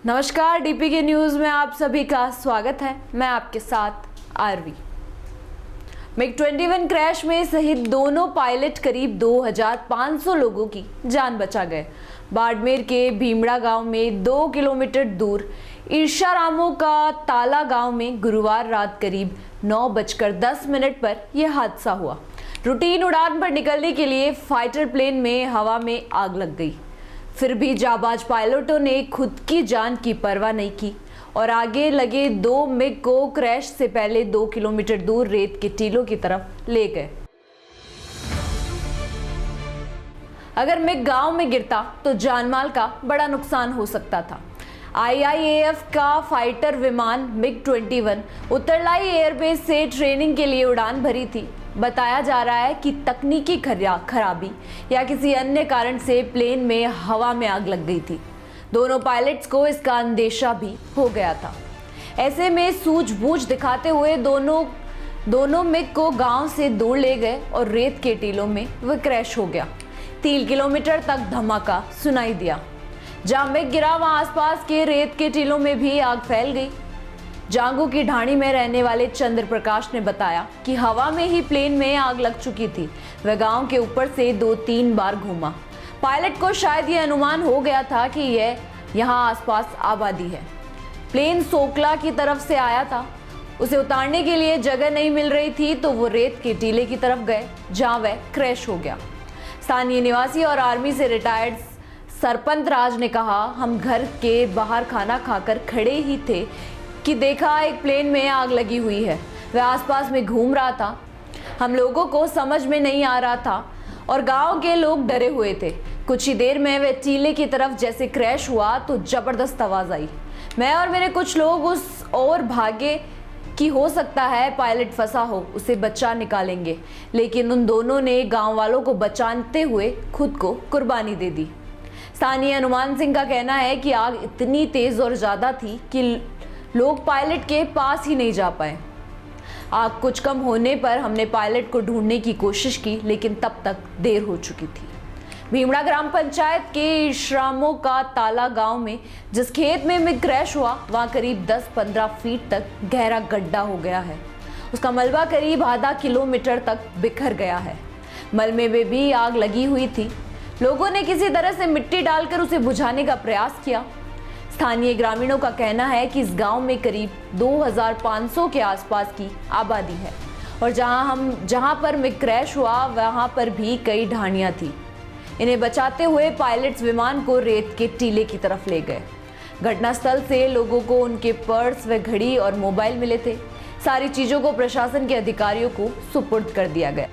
नमस्कार, DPK news में आप सभी का स्वागत है। मैं आपके साथ आरवी। MiG-21 क्रैश में शहीद दोनों पायलट करीब 2500 लोगों की जान बचा गए। बाड़मेर के भीमड़ा गांव में 2 किलोमीटर दूर ईर्षारामों का ताला गांव में गुरुवार रात करीब 9:10 पर यह हादसा हुआ। रूटीन उड़ान पर निकलने के लिए फाइटर प्लेन में हवा में आग लग गई। फिर भी जाबाज पायलटों ने खुद की जान की परवाह नहीं की और आगे लगे 2 मिग को क्रैश से पहले 2 किलोमीटर दूर रेत के टीलों की तरफ ले गए। अगर मिग गांव में गिरता तो जानमाल का बड़ा नुकसान हो सकता था। IIAF का फाइटर विमान MiG-21 उत्तरलाई एयरबेस से ट्रेनिंग के लिए उड़ान भरी थी। बताया जा रहा है कि तकनीकी खराबी या किसी अन्य कारण से प्लेन में हवा में आग लग गई थी। दोनों पायलट्स को इसका अंदेशा भी हो गया था। ऐसे में सूझबूझ दिखाते हुए दोनों मिग को गांव से दूर ले गए और रेत के टीलों में वह क्रैश हो गया। 3 किलोमीटर तक धमाका सुनाई दिया। जहां मिग गिरा वहां आसपास के रेत के टीलों में भी आग फैल गई। जांगू की ढाणी में रहने वाले चंद्र प्रकाश ने बताया कि हवा में ही प्लेन में आग लग चुकी थी। वह गांव के ऊपर से 2-3 बार घूमा। पायलट को शायद यह अनुमान हो गया था कि यह यहाँ आसपास आबादी है। प्लेन सोकला की तरफ से आया था। उसे उतारने के लिए जगह नहीं मिल रही थी तो वो रेत के टीले की तरफ गए जहाँ वह क्रैश हो गया। स्थानीय निवासी और आर्मी से रिटायर्ड सरपंच राज ने कहा, हम घर के बाहर खाना खाकर खड़े ही थे कि देखा एक प्लेन में आग लगी हुई है। वह आसपास में घूम रहा था। हम लोगों को समझ में नहीं आ रहा था और गांव के लोग डरे हुए थे। कुछ ही देर में वह टीले की तरफ जैसे क्रैश हुआ तो जबरदस्त आवाज आई। मैं और मेरे कुछ लोग उस ओर भागे कि हो सकता है पायलट फंसा हो, उसे बचा निकालेंगे, लेकिन उन दोनों ने गाँव वालों को बचाते हुए खुद को कुर्बानी दे दी। स्थानीय हनुमान सिंह का कहना है कि आग इतनी तेज और ज्यादा थी कि लोग पायलट के पास ही नहीं जा पाए। आग कुछ कम होने पर हमने पायलट को ढूंढने की कोशिश की, लेकिन तब तक देर हो चुकी थी। भीमड़ा ग्राम पंचायत के ईर्षारामों का ताला गांव में जिस खेत में मिग क्रैश हुआ वहां करीब 10-15 फीट तक गहरा गड्ढा हो गया है। उसका मलबा करीब आधा किलोमीटर तक बिखर गया है। मलबे में भी आग लगी हुई थी। लोगों ने किसी तरह से मिट्टी डालकर उसे बुझाने का प्रयास किया। स्थानीय ग्रामीणों का कहना है कि इस गांव में करीब 2500 के आसपास की आबादी है और जहां पर मिग क्रैश हुआ वहां पर भी कई ढाणियां थी। इन्हें बचाते हुए पायलट्स विमान को रेत के टीले की तरफ ले गए। घटनास्थल से लोगों को उनके पर्स व घड़ी और मोबाइल मिले थे। सारी चीजों को प्रशासन के अधिकारियों को सुपुर्द कर दिया गया।